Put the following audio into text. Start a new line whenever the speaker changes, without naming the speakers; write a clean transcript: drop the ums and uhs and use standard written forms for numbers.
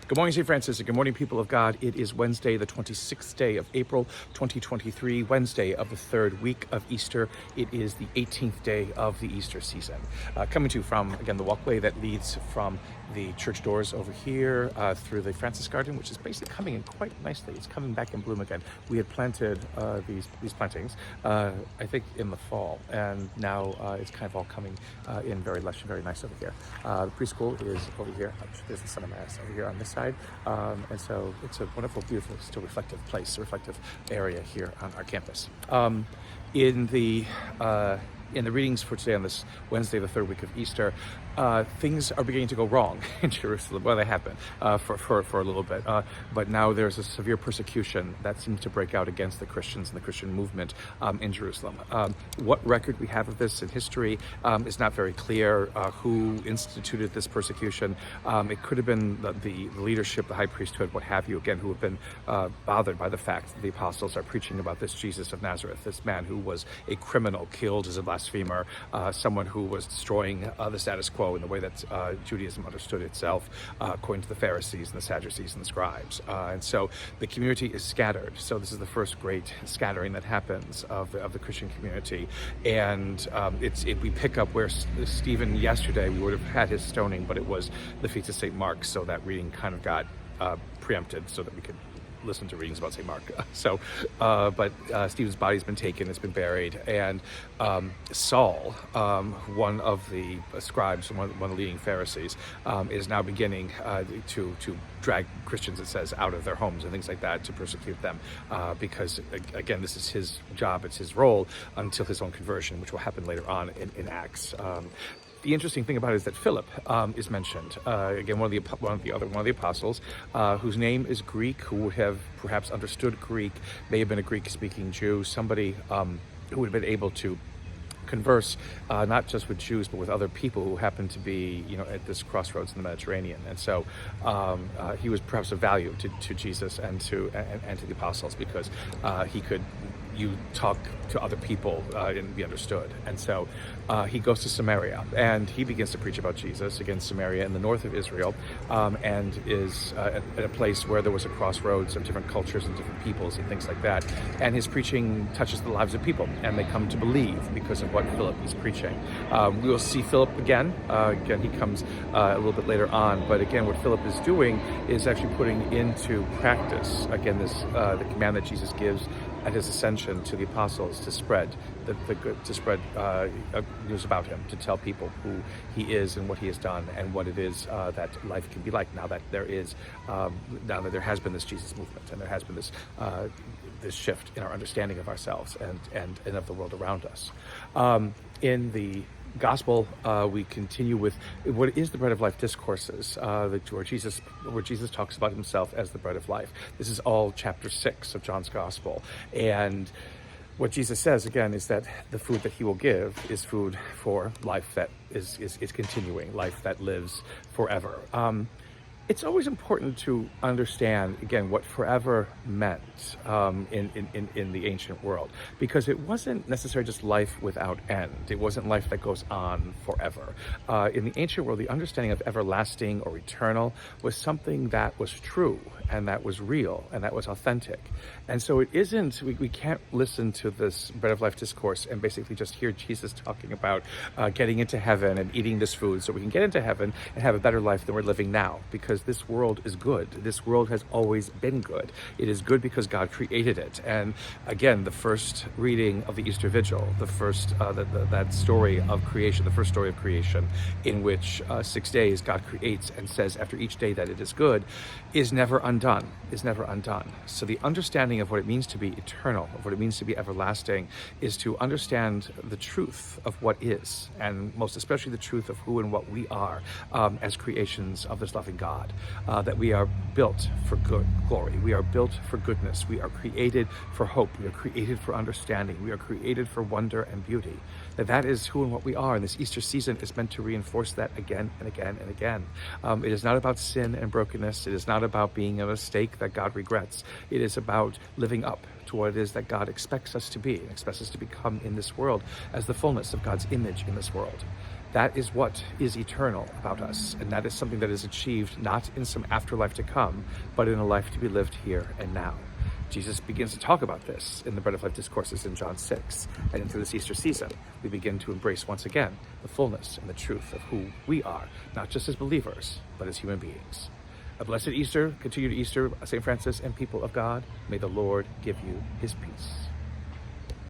Good morning, St. Francis, and good morning, people of God. It is Wednesday, the 26th day of April, 2023, Wednesday of the third week of Easter. It is the 18th day of the Easter season. Coming to you from, again, the walkway that leads from the church doors over here through the Francis Garden, which is basically coming in quite nicely. It's coming back in bloom again. We had planted these plantings, I think, in the fall, and now it's kind of all coming in very lush and very nice over here. The preschool is over here. There's the Son of Mass over here on this side. And so it's a wonderful, beautiful, still reflective place, a reflective area here on our campus. In the readings for today on this Wednesday, the third week of Easter, things are beginning to go wrong in Jerusalem. Well, they have been for a little bit, but now there's a severe persecution that seems to break out against the Christians and the Christian movement in Jerusalem. What record we have of this in history is not very clear. Who instituted this persecution? It could have been the leadership, the high priesthood, what have you, again, who have been bothered by the fact that the apostles are preaching about this Jesus of Nazareth, this man who was a criminal, killed as a blasphemer, someone who was destroying the status quo in the way that Judaism understood itself, according to the Pharisees and the Sadducees and the scribes. And so the community is scattered. So this is the first great scattering that happens of the Christian community. And we pick up where Stephen yesterday, we would have had his stoning, but it was the Feast of St. Mark, so that reading kind of got preempted so that we could listen to readings about St. Mark. But Stephen's body's been taken, it's been buried, and Saul, one of the scribes, one of the leading Pharisees, is now beginning to drag Christians, it says, out of their homes and things like that, to persecute them, because, again, this is his job, it's his role, until his own conversion, which will happen later on in Acts. The interesting thing about it is that Philip is mentioned. Again, one of the apostles, whose name is Greek, who would have perhaps understood Greek, may have been a Greek-speaking Jew, somebody who would have been able to converse not just with Jews but with other people who happened to be, at this crossroads in the Mediterranean. And so he was perhaps of value to Jesus and to the apostles, because you talk to other people and be understood. And so he goes to Samaria and he begins to preach about Jesus, again, Samaria in the north of Israel, and is at a place where there was a crossroads of different cultures and different peoples and things like that. And his preaching touches the lives of people, and they come to believe because of what Philip is preaching. We will see Philip again. Again, he comes a little bit later on, but again, what Philip is doing is actually putting into practice, again, this the command that Jesus gives at his ascension to the apostles, to spread the good, to spread news about him, to tell people who he is and what he has done and what it is that life can be like now that there has been this Jesus movement, and there has been this shift in our understanding of ourselves and of the world around us. In the Gospel, we continue with what is the Bread of Life discourses, where Jesus talks about himself as the bread of life. This is all chapter 6 of John's Gospel, and what Jesus says again is that the food that he will give is food for life that is continuing, life that lives forever. It's always important to understand, again, what forever meant in the ancient world, because it wasn't necessarily just life without end. It wasn't life that goes on forever. In the ancient world, the understanding of everlasting or eternal was something that was true and that was real and that was authentic. And so it isn't, we can't listen to this Bread of Life discourse and basically just hear Jesus talking about getting into heaven and eating this food so we can get into heaven and have a better life than we're living now, because this world is good. This world has always been good. It is good because God created it. And again, the first reading of the Easter Vigil, the first that story of creation, the first story of creation, in which 6 days God creates and says after each day that it is good, is never undone. So the understanding of what it means to be eternal, of what it means to be everlasting, is to understand the truth of what is, and most especially the truth of who and what we are as creations of this loving God. That we are built for good glory. We are built for goodness. We are created for hope. We are created for understanding. We are created for wonder and beauty. That is who and what we are. And this Easter season is meant to reinforce that again and again and again. It is not about sin and brokenness. It is not about being a mistake that God regrets. It is about living up to what it is that God expects us to be, and expects us to become in this world as the fullness of God's image in this world. That is what is eternal about us, and that is something that is achieved not in some afterlife to come, but in a life to be lived here and now. Jesus begins to talk about this in the Bread of Life discourses in John 6, and into this Easter season, we begin to embrace once again the fullness and the truth of who we are, not just as believers, but as human beings. A blessed Easter, continued Easter, St. Francis and people of God. May the Lord give you his peace.